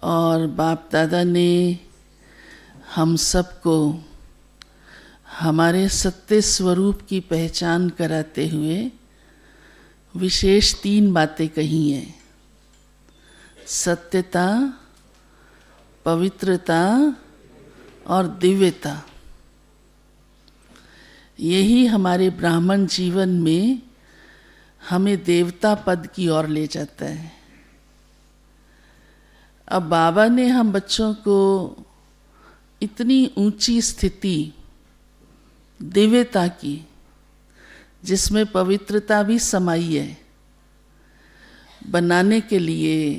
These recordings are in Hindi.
और बाप दादा ने हम सबको हमारे सत्य स्वरूप की पहचान कराते हुए विशेष 3 बातें कही हैं। सत्यता, पवित्रता और दिव्यता। यही हमारे ब्राह्मण जीवन में हमें देवता पद की ओर ले जाता है। अब बाबा ने हम बच्चों को इतनी ऊंची स्थिति दिव्यता की, जिसमें पवित्रता भी समाई है, बनाने के लिए,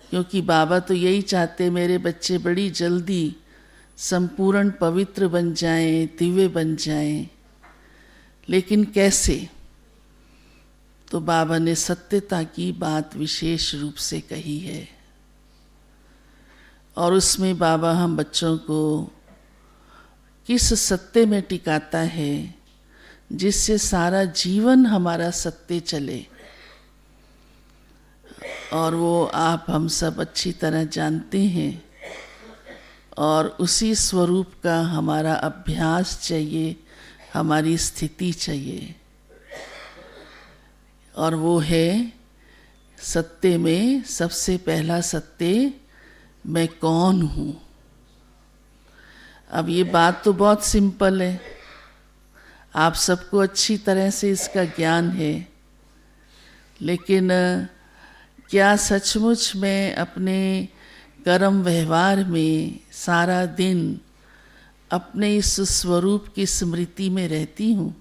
क्योंकि बाबा तो यही चाहते मेरे बच्चे बड़ी जल्दी संपूर्ण पवित्र बन जाएं, दिव्य बन जाएं। लेकिन कैसे? तो बाबा ने सत्यता की बात विशेष रूप से कही है, और उसमें बाबा हम बच्चों को किस सत्य में टिकाता है जिससे सारा जीवन हमारा सत्य चले। और वो आप हम सब अच्छी तरह जानते हैं, और उसी स्वरूप का हमारा अभ्यास चाहिए, हमारी स्थिति चाहिए। और वो है सत्य में सबसे पहला सत्य, मैं कौन हूँ। अब ये बात तो बहुत सिंपल है, आप सबको अच्छी तरह से इसका ज्ञान है, लेकिन क्या सचमुच मैं अपने कर्म व्यवहार में सारा दिन अपने इस स्वरूप की स्मृति में रहती हूँ?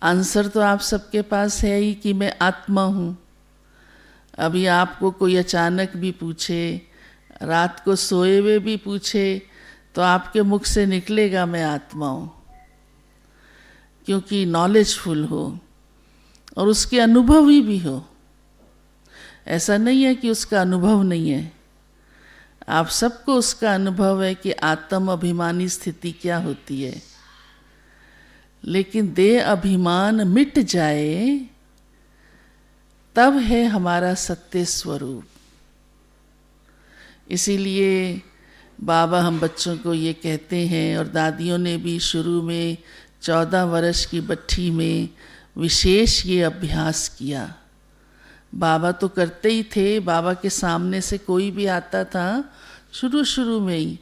आंसर तो आप सबके पास है ही कि मैं आत्मा हूँ। अभी आपको कोई अचानक भी पूछे, रात को सोए हुए भी पूछे, तो आपके मुख से निकलेगा मैं आत्मा हूँ, क्योंकि नॉलेजफुल हो और उसके अनुभवी भी हो। ऐसा नहीं है कि उसका अनुभव नहीं है, आप सबको उसका अनुभव है कि आत्म अभिमानी स्थिति क्या होती है। लेकिन देह अभिमान मिट जाए तब है हमारा सत्य स्वरूप। इसीलिए बाबा हम बच्चों को ये कहते हैं, और दादियों ने भी शुरू में 14 वर्ष की बट्ठी में विशेष ये अभ्यास किया। बाबा तो करते ही थे, बाबा के सामने से कोई भी आता था शुरू में ही,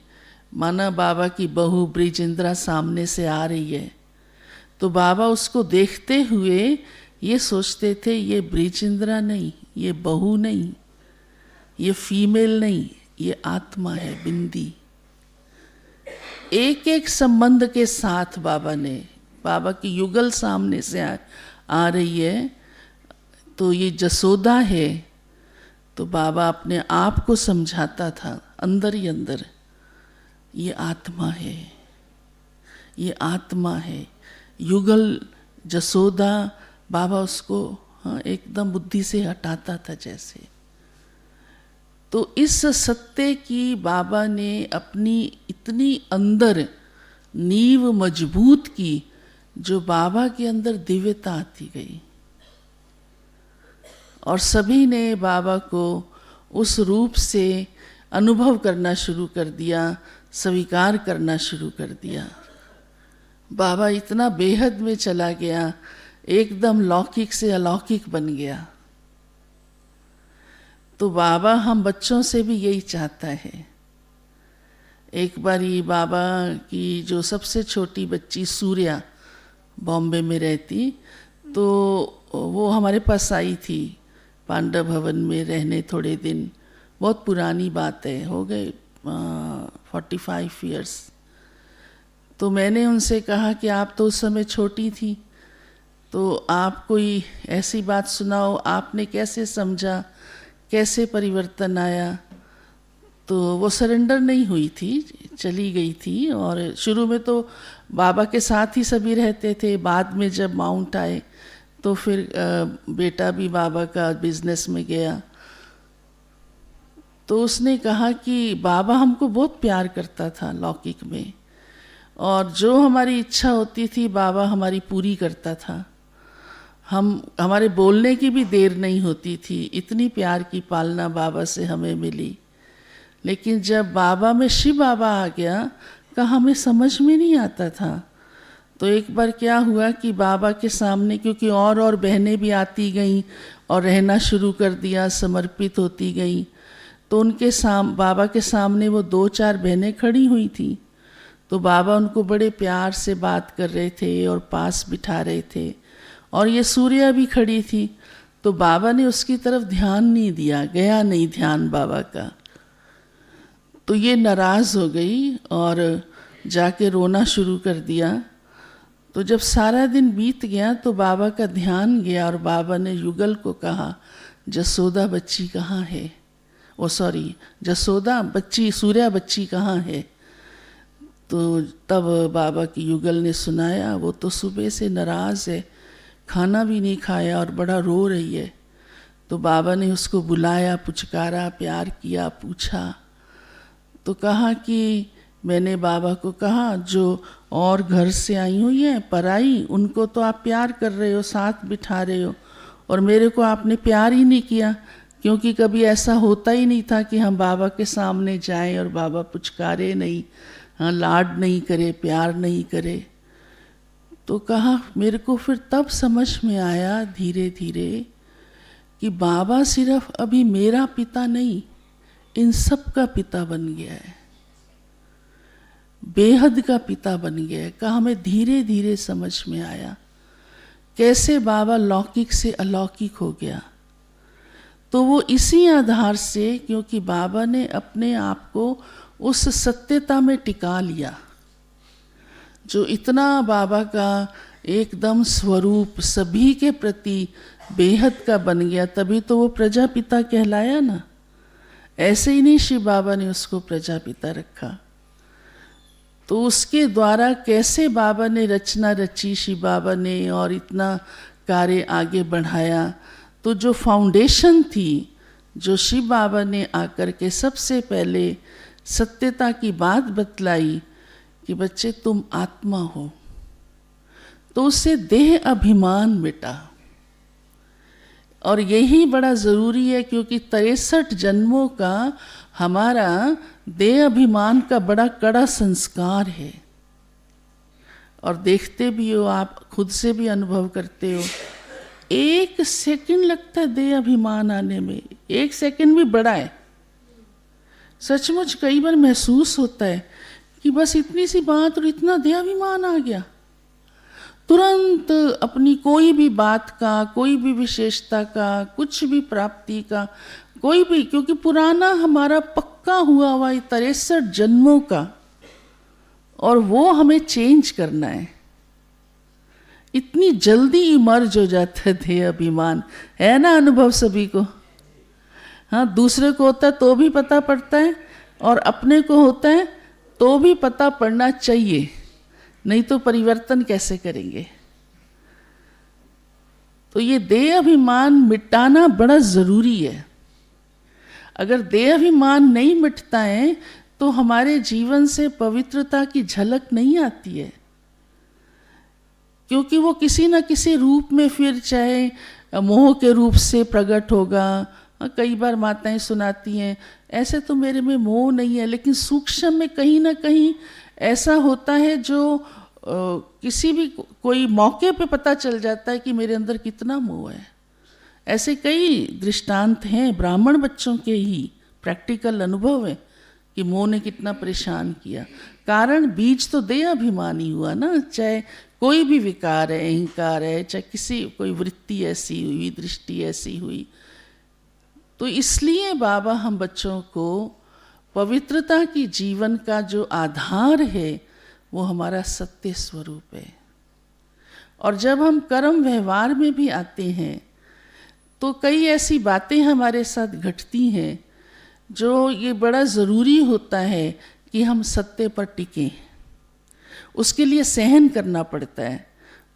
माना बाबा की बहू ब्रिजेंद्रा सामने से आ रही है, तो बाबा उसको देखते हुए ये सोचते थे ये ब्रिजेंद्रा नहीं, ये बहू नहीं, ये फीमेल नहीं, ये आत्मा है, बिंदी। एक एक संबंध के साथ बाबा ने, बाबा की युगल सामने से आ रही है, तो ये जसोदा है, तो बाबा अपने आप को समझाता था अंदर ही अंदर, ये आत्मा है, ये आत्मा है। युगल जसोदा, बाबा उसको एकदम बुद्धि से हटाता था जैसे। तो इस सत्य की बाबा ने अपनी इतनी अंदर नींव मजबूत की, जो बाबा के अंदर दिव्यता आती गई, और सभी ने बाबा को उस रूप से अनुभव करना शुरू कर दिया, स्वीकार करना शुरू कर दिया। बाबा इतना बेहद में चला गया, एकदम लौकिक से अलौकिक बन गया। तो बाबा हम बच्चों से भी यही चाहता है। एक बार ये बाबा की जो सबसे छोटी बच्ची सूर्या बॉम्बे में रहती, तो वो हमारे पास आई थी पांडव भवन में रहने थोड़े दिन। बहुत पुरानी बात है, हो गए 45 ईयर्स। तो मैंने उनसे कहा कि आप तो उस समय छोटी थी, तो आप कोई ऐसी बात सुनाओ, आपने कैसे समझा, कैसे परिवर्तन आया। तो वो सरेंडर नहीं हुई थी, चली गई थी। और शुरू में तो बाबा के साथ ही सभी रहते थे, बाद में जब माउंट आए तो फिर बेटा भी बाबा का बिजनेस में गया। तो उसने कहा कि बाबा हमको बहुत प्यार करता था लौकिक में, और जो हमारी इच्छा होती थी बाबा हमारी पूरी करता था। हमारे बोलने की भी देर नहीं होती थी, इतनी प्यार की पालना बाबा से हमें मिली। लेकिन जब बाबा में शिव बाबा आ गया का हमें समझ में नहीं आता था। तो एक बार क्या हुआ कि बाबा के सामने, क्योंकि और बहनें भी आती गईं और रहना शुरू कर दिया, समर्पित होती गईं, तो उनके बाबा के सामने वो 2-4 बहनें खड़ी हुई थी। तो बाबा उनको बड़े प्यार से बात कर रहे थे और पास बिठा रहे थे, और ये सूर्या भी खड़ी थी। तो बाबा ने उसकी तरफ ध्यान नहीं दिया, गया नहीं ध्यान बाबा का। तो ये नाराज़ हो गई और जाके रोना शुरू कर दिया। तो जब सारा दिन बीत गया तो बाबा का ध्यान गया और बाबा ने युगल को कहा, जसोदा बच्ची कहाँ है? जसोदा बच्ची, सूर्या बच्ची कहाँ है? तो तब बाबा की युगल ने सुनाया, वो तो सुबह से नाराज़ है, खाना भी नहीं खाया और बड़ा रो रही है। तो बाबा ने उसको बुलाया, पुचकारा, प्यार किया, पूछा। तो कहा कि मैंने बाबा को कहा, जो और घर से आई हुई हैं पराई, उनको तो आप प्यार कर रहे हो, साथ बिठा रहे हो, और मेरे को आपने प्यार ही नहीं किया, क्योंकि कभी ऐसा होता ही नहीं था कि हम बाबा के सामने जाएं और बाबा पुचकारे नहीं, हाँ, लाड नहीं करे, प्यार नहीं करे। तो कहा, मेरे को फिर तब समझ में आया धीरे धीरे कि बाबा सिर्फ अभी मेरा पिता नहीं, इन सब का पिता बन गया है, बेहद का पिता बन गया है। का हमें धीरे धीरे समझ में आया कैसे बाबा लौकिक से अलौकिक हो गया। तो वो इसी आधार से, क्योंकि बाबा ने अपने आप को उस सत्यता में टिका लिया, जो इतना बाबा का एकदम स्वरूप सभी के प्रति बेहद का बन गया, तभी तो वो प्रजापिता कहलाया ना। ऐसे ही नहीं शिव बाबा ने उसको प्रजापिता रखा। तो उसके द्वारा कैसे बाबा ने रचना रची शिव बाबा ने और इतना कार्य आगे बढ़ाया। तो जो फाउंडेशन थी, जो शिव बाबा ने आकर के सबसे पहले सत्यता की बात बतलाई कि बच्चे तुम आत्मा हो, तो उससे देह अभिमान मिटा। और यही बड़ा ज़रूरी है, क्योंकि 63 जन्मों का हमारा देह अभिमान का बड़ा कड़ा संस्कार है। और देखते भी हो, आप खुद से भी अनुभव करते हो, 1 सेकंड लगता है देह अभिमान आने में, 1 सेकंड भी बड़ा है। सचमुच कई बार महसूस होता है कि बस इतनी सी बात और इतना देह अभिमान आ गया, तुरंत अपनी कोई भी बात का, कोई भी विशेषता का, कुछ भी प्राप्ति का, कोई भी, क्योंकि पुराना हमारा पक्का हुआ 63 जन्मों का, और वो हमें चेंज करना है। इतनी जल्दी इमर्ज हो जाता है देह अभिमान, है ना अनुभव सभी को? हाँ, दूसरे को होता है तो भी पता पड़ता है, और अपने को होता है तो भी पता पड़ना चाहिए, नहीं तो परिवर्तन कैसे करेंगे। तो ये देह अभिमान मिटाना बड़ा ज़रूरी है। अगर देह अभिमान नहीं मिटता है तो हमारे जीवन से पवित्रता की झलक नहीं आती है, क्योंकि वो किसी न किसी रूप में फिर चाहे मोह के रूप से प्रकट होगा। कई बार माताएं सुनाती हैं, ऐसे तो मेरे में मोह नहीं है, लेकिन सूक्ष्म में कहीं ना कहीं ऐसा होता है जो किसी भी कोई मौके पे पता चल जाता है कि मेरे अंदर कितना मोह है। ऐसे कई दृष्टांत हैं, ब्राह्मण बच्चों के ही प्रैक्टिकल अनुभव है कि मोह ने कितना परेशान किया। कारण बीज तो देह अभिमानी हुआ ना, चाहे कोई भी विकार है, अहंकार है, चाहे किसी कोई वृत्ति ऐसी हुई, दृष्टि ऐसी हुई। तो इसलिए बाबा हम बच्चों को पवित्रता की जीवन का जो आधार है वो हमारा सत्य स्वरूप है। और जब हम कर्म व्यवहार में भी आते हैं तो कई ऐसी बातें हमारे साथ घटती हैं जो ये बड़ा ज़रूरी होता है कि हम सत्य पर टिकें। उसके लिए सहन करना पड़ता है,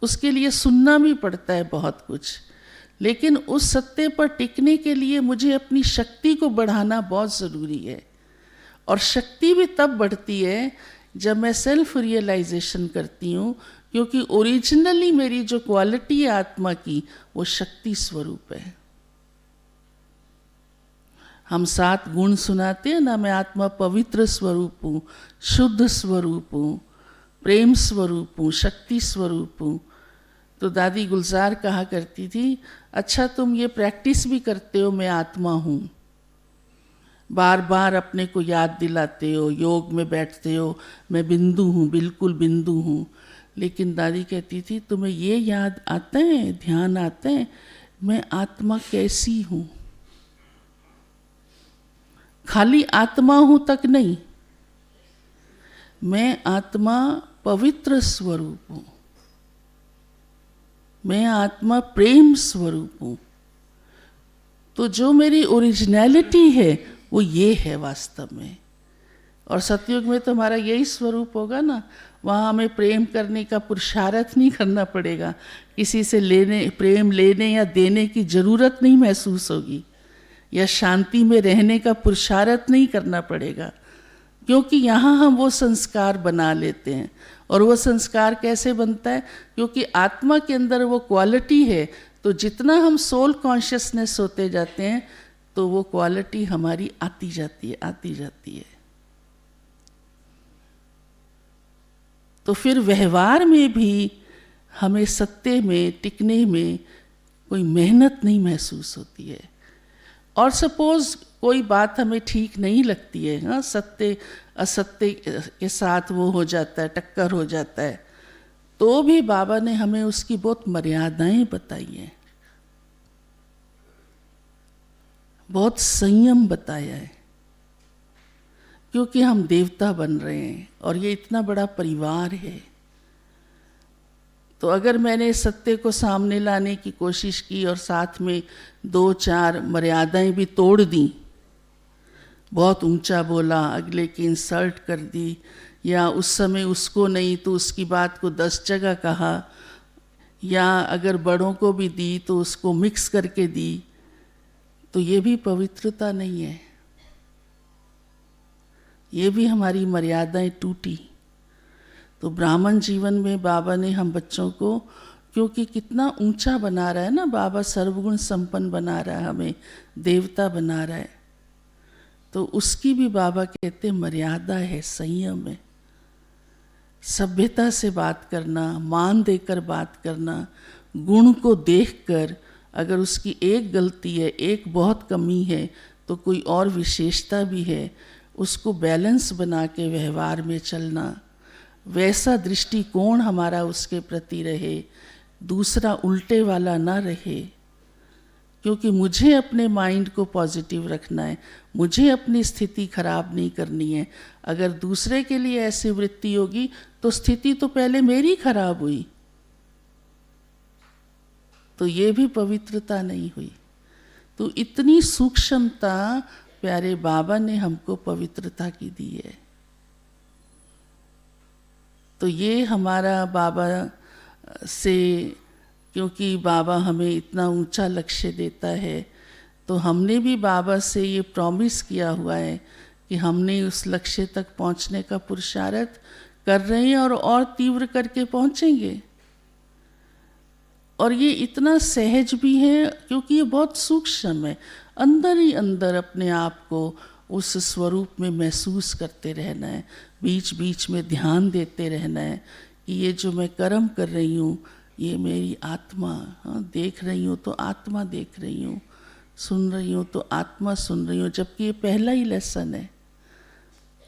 उसके लिए सुनना भी पड़ता है बहुत कुछ, लेकिन उस सत्य पर टिकने के लिए मुझे अपनी शक्ति को बढ़ाना बहुत ज़रूरी है। और शक्ति भी तब बढ़ती है जब मैं सेल्फ रियलाइजेशन करती हूँ, क्योंकि ओरिजिनली मेरी जो क्वालिटी है आत्मा की, वो शक्ति स्वरूप है। हम 7 गुण सुनाते हैं ना, मैं आत्मा पवित्र स्वरूप हूँ, शुद्ध स्वरूप हूँ, प्रेम स्वरूप हूँ, शक्ति स्वरूप हूँ। तो दादी गुलजार कहा करती थी, अच्छा तुम ये प्रैक्टिस भी करते हो मैं आत्मा हूँ, बार बार अपने को याद दिलाते हो, योग में बैठते हो मैं बिंदु हूँ, बिल्कुल बिंदु हूँ, लेकिन दादी कहती थी तुम्हें ये याद आता है, ध्यान आता है मैं आत्मा कैसी हूँ? खाली आत्मा हूँ तक नहीं, मैं आत्मा पवित्र स्वरूप हूँ, मैं आत्मा प्रेम स्वरूप हूँ। तो जो मेरी ओरिजिनलिटी है वो ये है वास्तव में। और सतयुग में तो हमारा यही स्वरूप होगा ना, वहाँ हमें प्रेम करने का पुरुषार्थ नहीं करना पड़ेगा, किसी से प्रेम लेने या देने की जरूरत नहीं महसूस होगी, या शांति में रहने का पुरुषार्थ नहीं करना पड़ेगा, क्योंकि यहाँ हम वो संस्कार बना लेते हैं। और वो संस्कार कैसे बनता है? क्योंकि आत्मा के अंदर वो क्वालिटी है, तो जितना हम सोल कॉन्शियसनेस होते जाते हैं तो वो क्वालिटी हमारी आती जाती है, आती जाती है। तो फिर व्यवहार में भी हमें सत्य में टिकने में कोई मेहनत नहीं महसूस होती है। और सपोज कोई बात हमें ठीक नहीं लगती है, हाँ, सत्य असत्य के साथ वो हो जाता है, टक्कर हो जाता है, तो भी बाबा ने हमें उसकी बहुत मर्यादाएं बताई हैं, बहुत संयम बताया है, क्योंकि हम देवता बन रहे हैं और ये इतना बड़ा परिवार है। तो अगर मैंने सत्य को सामने लाने की कोशिश की और साथ में 2-4 मर्यादाएं भी तोड़ दी, बहुत ऊंचा बोला, अगले की इंसल्ट कर दी, या उस समय उसको नहीं तो उसकी बात को 10 जगह कहा, या अगर बड़ों को भी दी तो उसको मिक्स करके दी, तो ये भी पवित्रता नहीं है, ये भी हमारी मर्यादाएं टूटी। तो ब्राह्मण जीवन में बाबा ने हम बच्चों को, क्योंकि कितना ऊंचा बना रहा है ना बाबा, सर्वगुण संपन्न बना रहा है, हमें देवता बना रहा है, तो उसकी भी बाबा कहते मर्यादा है, संयम है। सभ्यता से बात करना, मान देकर बात करना, गुण को देखकर, अगर उसकी एक गलती है, एक बहुत कमी है, तो कोई और विशेषता भी है, उसको बैलेंस बना के व्यवहार में चलना, वैसा दृष्टिकोण हमारा उसके प्रति रहे, दूसरा उल्टे वाला ना रहे। क्योंकि मुझे अपने माइंड को पॉजिटिव रखना है, मुझे अपनी स्थिति खराब नहीं करनी है। अगर दूसरे के लिए ऐसी वृत्ति होगी तो स्थिति तो पहले मेरी खराब हुई, तो ये भी पवित्रता नहीं हुई। तो इतनी सूक्ष्मता प्यारे बाबा ने हमको पवित्रता की दी है। तो ये हमारा बाबा से, क्योंकि बाबा हमें इतना ऊंचा लक्ष्य देता है, तो हमने भी बाबा से ये प्रॉमिस किया हुआ है कि हमने उस लक्ष्य तक पहुंचने का पुरुषार्थ कर रहे हैं और तीव्र करके पहुंचेंगे। और ये इतना सहज भी है क्योंकि ये बहुत सूक्ष्म है, अंदर ही अंदर अपने आप को उस स्वरूप में महसूस करते रहना है, बीच बीच में ध्यान देते रहना है कि ये जो मैं कर्म कर रही हूँ ये मेरी आत्मा, हाँ, देख रही हूँ तो आत्मा देख रही हूँ, सुन रही हूँ तो आत्मा सुन रही हूँ। जबकि ये पहला ही लेसन है,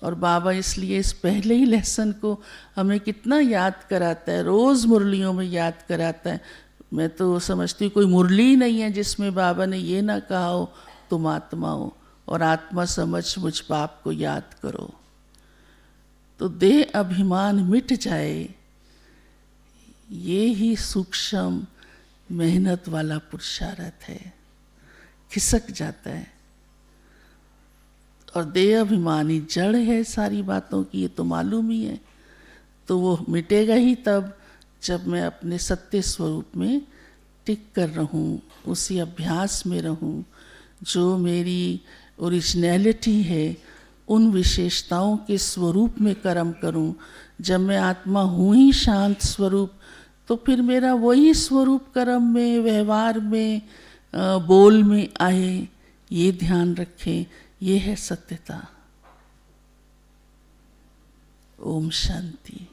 और बाबा इसलिए इस पहले ही लेसन को हमें कितना याद कराता है, रोज़ मुरलियों में याद कराता है। मैं तो समझती हूँ कोई मुरली नहीं है जिसमें बाबा ने ये ना कहा हो तुम आत्मा हो और आत्मा समझ मुझ बाप को याद करो। तो देह अभिमान मिट जाए, ये ही सूक्ष्म मेहनत वाला पुरुषार्थ है, खिसक जाता है। और देह अभिमानी जड़ है सारी बातों की, ये तो मालूम ही है। तो वो मिटेगा ही तब जब मैं अपने सत्य स्वरूप में टिक कर रहूं, उसी अभ्यास में रहूं, जो मेरी ओरिजिनलिटी है उन विशेषताओं के स्वरूप में कर्म करूं। जब मैं आत्मा हूँ ही शांत स्वरूप, तो फिर मेरा वही स्वरूप कर्म में, व्यवहार में, बोल में आए। ये ध्यान रखें, ये है सत्यता। ओम शांति।